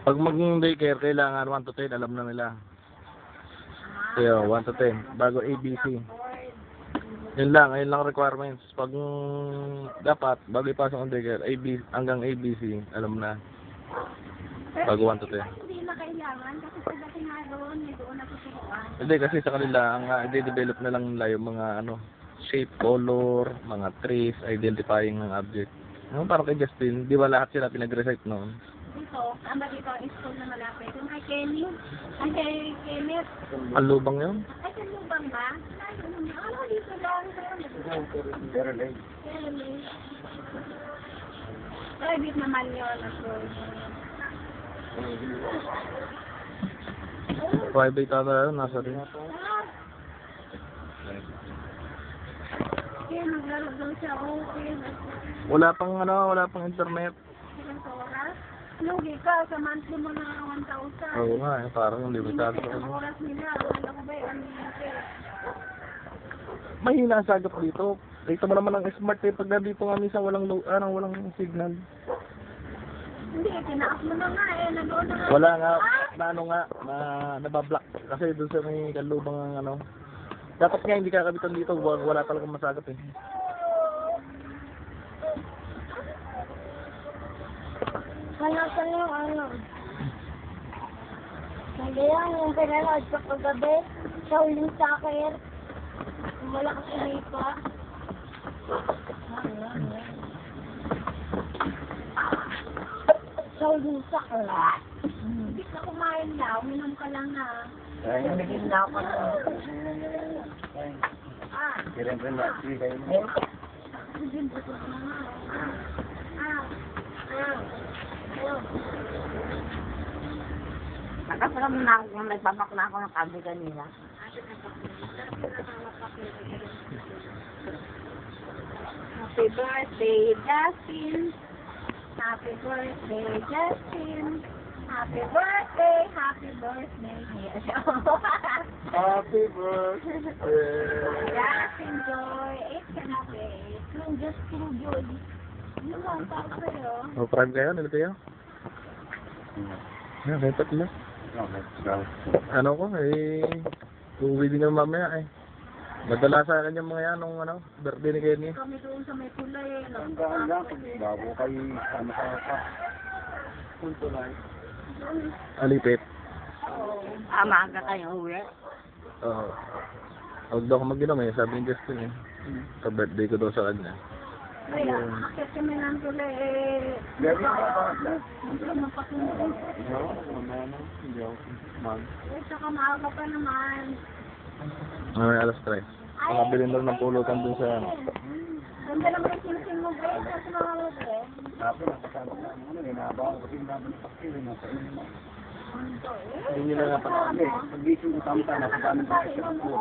Pag mag-daycare, kailangan 1 to 10, alam na nila. Kaya 1 to 10, bago ABC. Yun lang requirements. Pag dapat, bago ipasok ang daycare, hanggang ABC, alam na. Bago 1 to 10. Hindi na kailangan, kasi pagdating nga doon, may doon na tuturuan. Hindi, kasi sa kanila, ang i-develop na lang nila yung mga shape, color, mga trees, identifying ng object. Parang kay Justin, di ba lahat sila pinag-recite noon? Dito, dito ang school na malapit. Yung kay Kenny, ay kay Kenneth. Ang lubang yun? Ay, sa lubang ba? Ano, dito lang. Pero late. Private naman yun. Private ata yun, nasa rin. Kaya naglaro daw siya, okay. Wala pang internet. Ilang oras? Lugi ka, sa monthly mo na 1,000. Oo nga, parang hindi masyado. Ang oras nila, wala ko ba yung Mahina ang sagap dito. Dito mo naman ang smart eh. Pag nandito nga minsan walang signal. Hindi, tinaas mo na nga eh. Nag-on na nga. Wala nga, nabablock. Kasi doon sa may kalubang ang Dapat nga hindi kakabitan dito, wala talagang masagap eh. Saan yung Hindi yan, yung pinanood ko kagabi. Sa huling sakir. Wala kasi lipa. Sa huling sakir. Hindi ka kumain na, uminom ka lang na. Ay, naging na ako na. Kira-kira na. Hindi ko na Nakasalam na ako kung nagpapak na ako ng kabi kanina. Happy birthday, Justin. Happy birthday, Justin. Happy birthday, happy birthday. Happy birthday! Justin Joy, it's gonna be Justin Joy. Ano lang pa sa'yo? Prime kayo? Nila kayo? May tatlo. Ano ko uuwi din naman mamaya eh. Madala sa akin yung mga yan nung birthday ni Kenny. Kami doon sa may kulay. Bago kayo sa punto na. Alipit. Maaga kayo uwi. Oo. Huwag daw ako mag-inom eh, sabi ni Justin eh. Sa birthday ko daw sa kanya. Kaya, akit kami ng kulay eh. Meron ka ba? Hindi ka mapakinig. Hindi ako. Mag. Eh, saka maaga pa naman. Alas 3. Makabili na rin ng pulutan dun sa Ganda naman yung sinsing mo, guys. Sa mga lugar. Tapos nakasama ko na inabaw ko yung laban ng pakil na sa inyo. hindi nila napanood. Hindi, pag-gising ko tama-tama sa daming pakil sa po.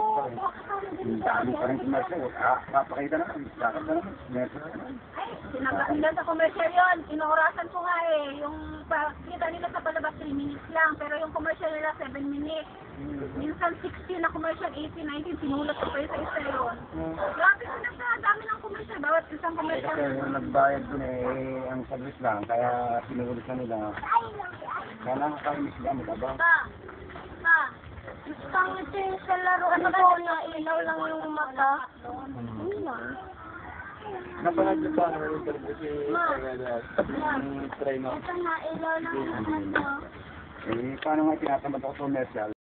Yung dami pa rin commercial. Papakita na kami. Lakad na naman. Commercial na naman. Sinabi nila sa commercial yun. Inorasan ko nga eh. Yung kita nila sa palabas 3 minutes lang. Pero yung commercial nila 7 minutes. Minsan 16 na commercial, 18, 19. Sinulat ko pa yun sa isa yun. Grabe ko na sa dami ng commercial. Bawat isang commercial. Kasi yung nagbayad dun ang service lang. Kaya sinulit na nila. Kaya nakakainis sila mag-abang. Pangit yung sa laruan ko na ilaw lang yung mata. Yun lang. Napanood niyo pa ang interview si Trey mo? Ito na ilaw lang yung mata. Paano nga tinatamad ako commercial?